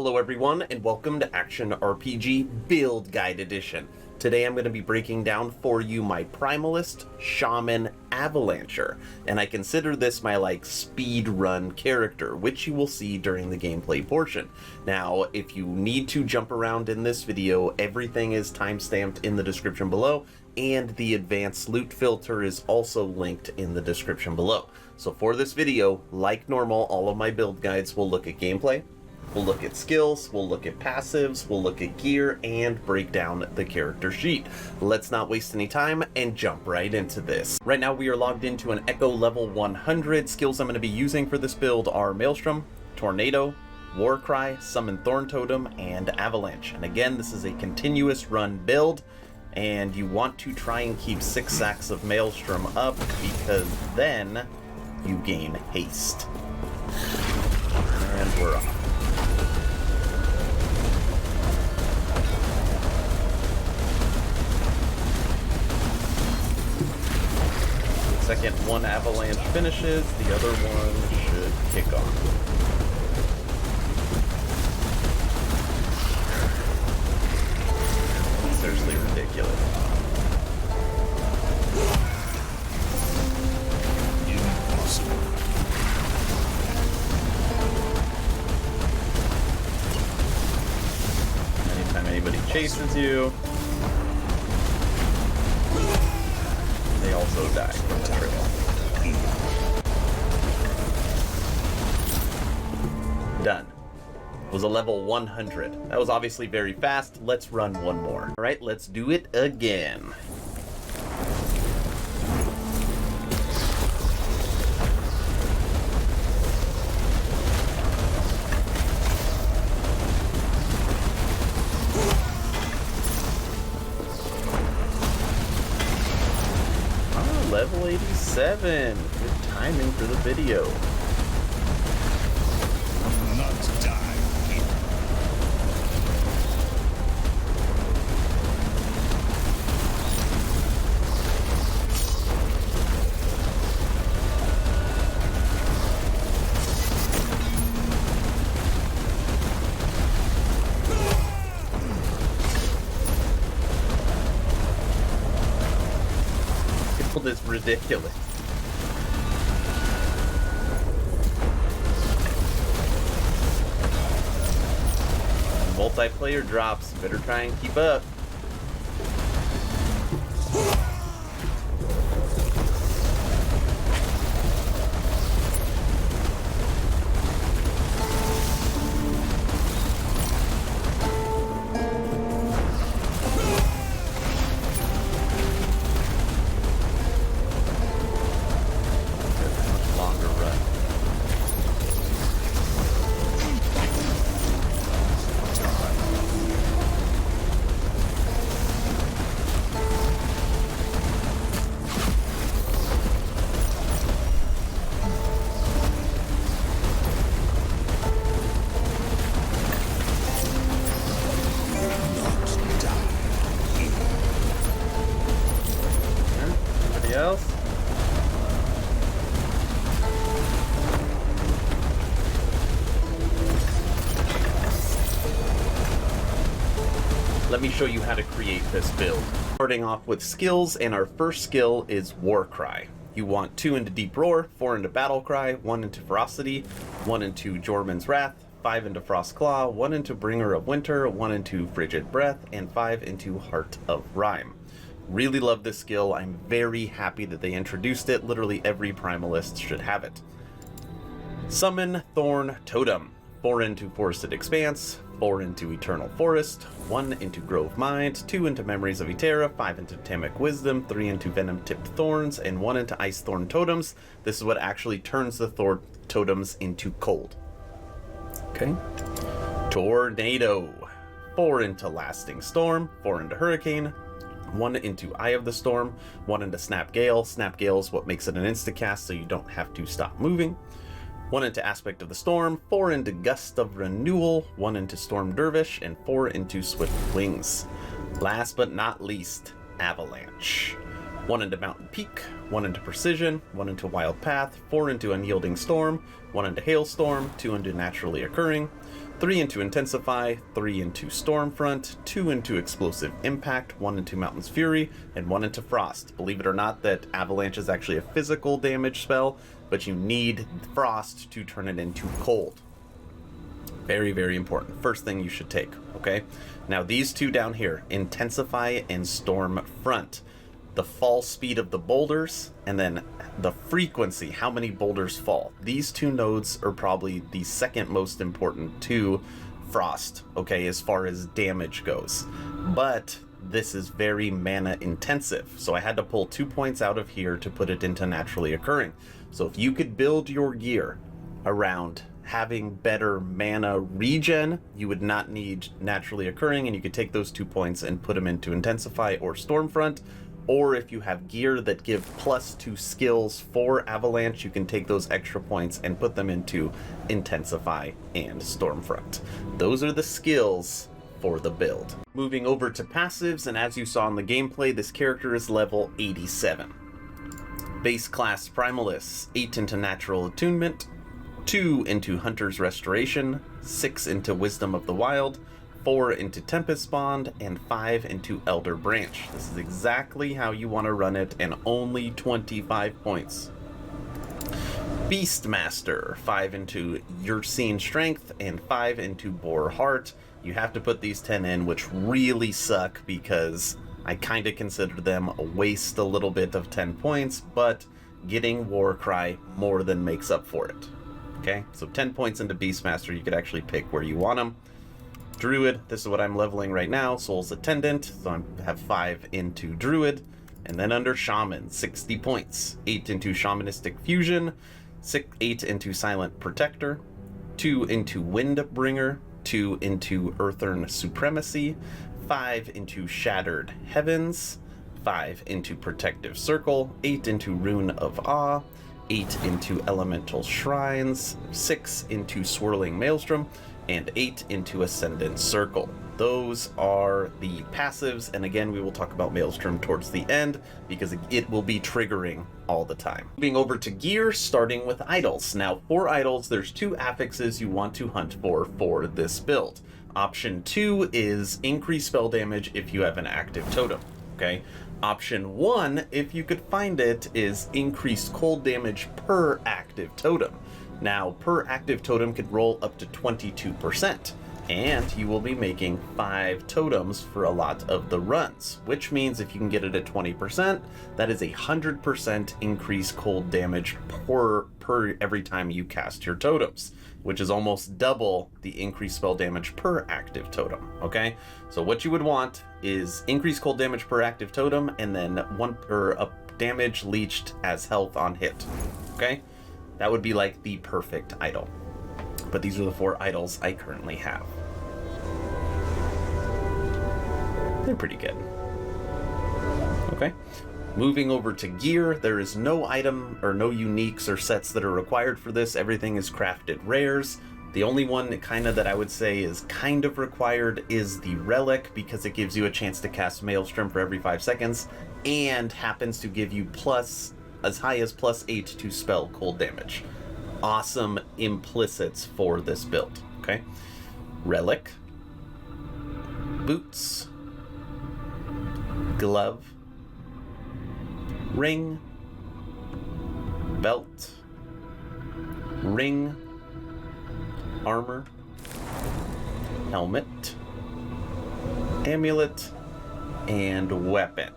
Hello everyone, and welcome to Action RPG Build Guide Edition. Today I'm going to be breaking down for you my Primalist Shaman Avalancher, and I consider this my speed run character, which you will see during the gameplay portion. Now, if you need to jump around in this video, everything is timestamped in the description below, and the advanced loot filter is also linked in the description below. So for this video, like normal, all of my build guides will look at gameplay, we'll look at skills, we'll look at passives, we'll look at gear, and break down the character sheet. Let's not waste any time and jump right into this. Right now we are logged into an Echo level 100. Skills I'm going to be using for this build are Maelstrom, Tornado, Warcry, Summon Thorn Totem, and Avalanche. And again, this is a continuous run build, and you want to try and keep 6 sacks of Maelstrom up because then you gain haste. And we're off. Second one Avalanche finishes, the other one should kick off. Seriously ridiculous. Impossible. Anytime anybody chases you, they also die from the trail. Done. Was a level 100. That was obviously very fast. Let's run one more. All right, let's do it again. Level 87. Good timing for the video. Not die here. It's ridiculous. Multiplayer drops. Better try and keep up. Else? Let me show you how to create this build. Starting off with skills, and our first skill is Warcry. You want 2 into Deep Roar, 4 into Battle Cry, 1 into Ferocity, 1 into Jormun's Wrath, 5 into Frost Claw, 1 into Bringer of Winter, 1 into Frigid Breath, and 5 into Heart of Rime. Really love this skill. I'm very happy that they introduced it. Literally every Primalist should have it. Summon Thorn Totem. 4 into Forested Expanse, 4 into Eternal Forest, 1 into Grove Mind, 2 into Memories of Eterra, 5 into Tamic Wisdom, 3 into Venom Tipped Thorns, and 1 into Ice Thorn Totems. This is what actually turns the Thorn Totems into cold. Okay. Tornado. 4 into Lasting Storm, 4 into Hurricane, 1 into Eye of the Storm, 1 into Snap Gale. Snap Gale is what makes it an insta-cast, so you don't have to stop moving. 1 into Aspect of the Storm, 4 into Gust of Renewal, 1 into Storm Dervish, and 4 into Swift Wings. Last but not least, Avalanche. 1 into Mountain Peak, 1 into Precision, 1 into Wild Path, 4 into Unyielding Storm, 1 into Hailstorm, 2 into Naturally Occurring, 3 into Intensify, 3 into Stormfront, 2 into Explosive Impact, 1 into Mountain's Fury, and 1 into Frost. Believe it or not, that Avalanche is actually a physical damage spell, but you need Frost to turn it into Cold. Very, very important. First thing you should take, okay? Now these two down here, Intensify and Stormfront. The fall speed of the boulders, and then the frequency, how many boulders fall. These two nodes are probably the second most important to Frost, okay, as far as damage goes. But this is very mana intensive, so I had to pull 2 points out of here to put it into naturally occurring. So if you could build your gear around having better mana regen, you would not need naturally occurring, and you could take those 2 points and put them into Intensify or Stormfront. Or if you have gear that give +2 skills for Avalanche, you can take those extra points and put them into Intensify and Stormfront. Those are the skills for the build. Moving over to passives, and as you saw in the gameplay, this character is level 87. Base class Primalist, 8 into Natural Attunement, 2 into Hunter's Restoration, 6 into Wisdom of the Wild, 4 into Tempest Bond, and 5 into Elder Branch. This is exactly how you want to run it, and only 25 points. Beastmaster, 5 into Ursine Strength, and 5 into Boar Heart. You have to put these 10 in, which really suck because I kind of consider them a waste a little bit of 10 points, but getting Warcry more than makes up for it. Okay, so 10 points into Beastmaster, you could actually pick where you want them. Druid, this is what I'm leveling right now, Soul's Attendant, so I have 5 into Druid. And then under Shaman, 60 points, 8 into Shamanistic Fusion, 8 into Silent Protector, 2 into Windbringer, 2 into Earthern Supremacy, 5 into Shattered Heavens, 5 into Protective Circle, 8 into Rune of Awe, 8 into Elemental Shrines, 6 into Swirling Maelstrom, and 8 into Ascendant Circle. Those are the passives, and again, we will talk about Maelstrom towards the end because it will be triggering all the time. Moving over to gear, starting with idols. Now, for idols, there's 2 affixes you want to hunt for this build. Option 2 is increase spell damage if you have an active totem, okay? Option 1, if you could find it, is increased cold damage per active totem. Now, per active totem could roll up to 22%, and you will be making 5 totems for a lot of the runs, which means if you can get it at 20%, that is 100% increased cold damage per every time you cast your totems, which is almost double the increased spell damage per active totem, okay? So what you would want is increased cold damage per active totem, and then 1 per damage leached as health on hit, okay? That would be like the perfect idol. But these are the 4 idols I currently have. They're pretty good. Okay. Moving over to gear, there is no item or no uniques or sets that are required for this. Everything is crafted rares. The only one that I would say is kind of required is the Relic, because it gives you a chance to cast Maelstrom for every 5 seconds and happens to give you as high as +8 to spell cold damage. Awesome implicits for this build, okay? Relic, boots, glove, ring, belt, ring, armor, helmet, amulet, and weapon.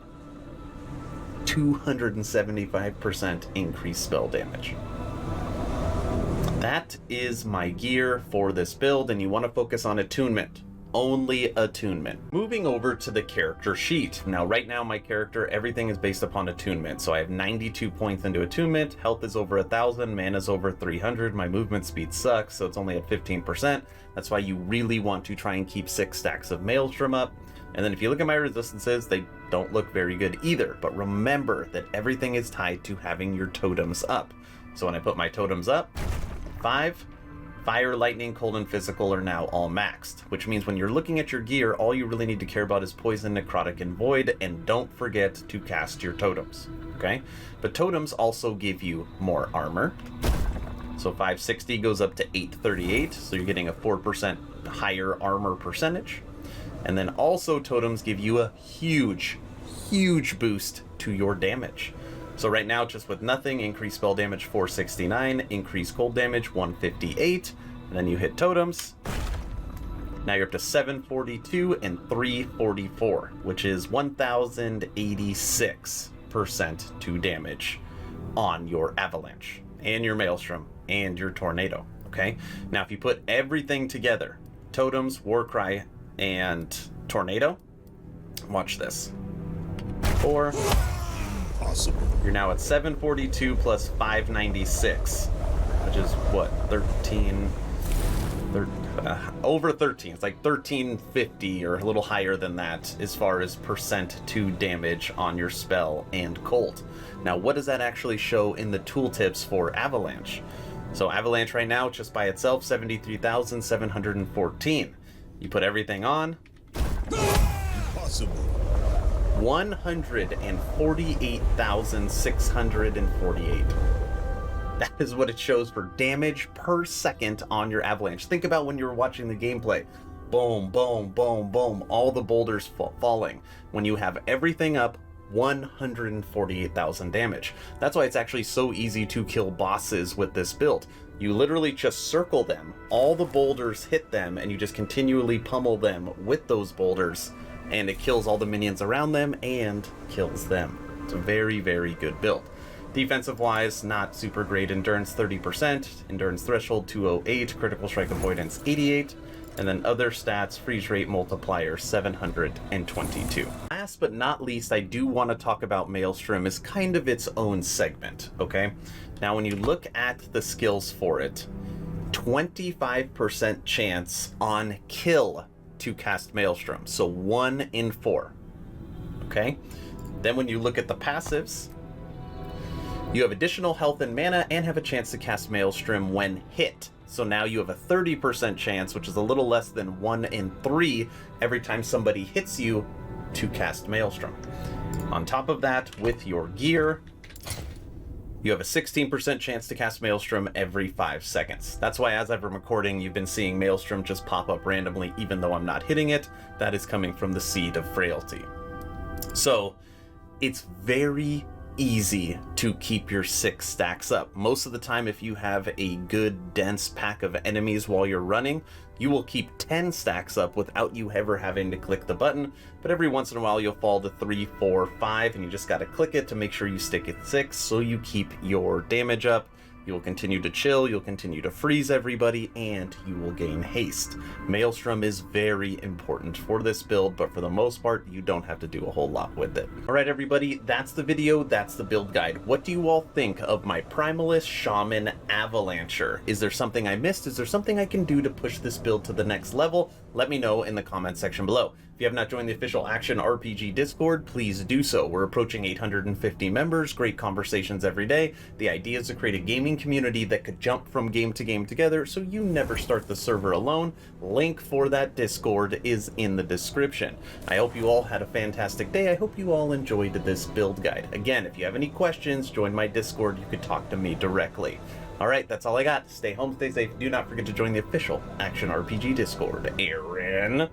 275% increased spell damage. That is my gear for this build, and you want to focus on attunement. Only attunement. Moving over to the character sheet. Now, right now, my character, everything is based upon attunement. So I have 92 points into attunement, health is over 1,000, mana is over 300, my movement speed sucks, so it's only at 15%. That's why you really want to try and keep 6 stacks of Maelstrom up. And then if you look at my resistances, they don't look very good either. But remember that everything is tied to having your totems up. So when I put my totems up, 5, fire, lightning, cold, and physical are now all maxed. Which means when you're looking at your gear, all you really need to care about is poison, necrotic, and void. And don't forget to cast your totems, okay? But totems also give you more armor, So 560 goes up to 838, so you're getting a 4% higher armor percentage. And then also totems give you a huge boost to your damage. So right now, just with nothing, increase spell damage 469, increase cold damage 158, and then you hit totems. Now you're up to 742 and 344, which is 1086% to damage on your Avalanche and your Maelstrom and your Tornado. Okay, now if you put everything together, totems, Warcry, and Tornado, watch this. Impossible. You're now at 742 plus 596, which is what, 13, over 13. It's like 1350 or a little higher than that as far as percent to damage on your spell and cold. Now, what does that actually show in the tooltips for Avalanche? So Avalanche right now, just by itself, 73,714. You put everything on. Impossible. 148,648. That is what it shows for damage per second on your Avalanche. Think about when you're watching the gameplay. Boom, boom, boom, boom. All the boulders falling. When you have everything up, 148,000 damage. That's why it's actually so easy to kill bosses with this build. You literally just circle them, all the boulders hit them, and you just continually pummel them with those boulders, and it kills all the minions around them and kills them. It's a very, very good build. Defensive wise, not super great. Endurance 30%, endurance threshold 208, critical strike avoidance 88, and then other stats, freeze rate multiplier 722. Last but not least, I do want to talk about Maelstrom as kind of its own segment, okay? Now when you look at the skills for it, 25% chance on kill to cast Maelstrom, so 1 in 4, okay? Then when you look at the passives, you have additional health and mana and have a chance to cast Maelstrom when hit. So now you have a 30% chance, which is a little less than 1 in 3 every time somebody hits you to cast Maelstrom. On top of that, with your gear, you have a 16% chance to cast Maelstrom every 5 seconds. That's why as I've been recording, you've been seeing Maelstrom just pop up randomly even though I'm not hitting it. That is coming from the Seed of Frailty. So it's very easy to keep your 6 stacks up. Most of the time, if you have a good dense pack of enemies while you're running, you will keep 10 stacks up without you ever having to click the button. But every once in a while you'll fall to 3, 4, 5, and you just got to click it to make sure you stick at 6 so you keep your damage up. You'll continue to chill, you'll continue to freeze everybody, and you will gain haste. Maelstrom is very important for this build, but for the most part, you don't have to do a whole lot with it. All right, everybody, that's the video, that's the build guide. What do you all think of my Primalist Shaman Avalancher? Is there something I missed? Is there something I can do to push this build to the next level? Let me know in the comment section below. If you have not joined the official Action RPG Discord, please do so. We're approaching 850 members, great conversations every day. The idea is to create a gaming community that could jump from game to game together so you never start the server alone. Link for that Discord is in the description. I hope you all had a fantastic day. I hope you all enjoyed this build guide. Again, if you have any questions, join my Discord. You can talk to me directly. All right, that's all I got. Stay home, stay safe. Do not forget to join the official Action RPG Discord. Aaron.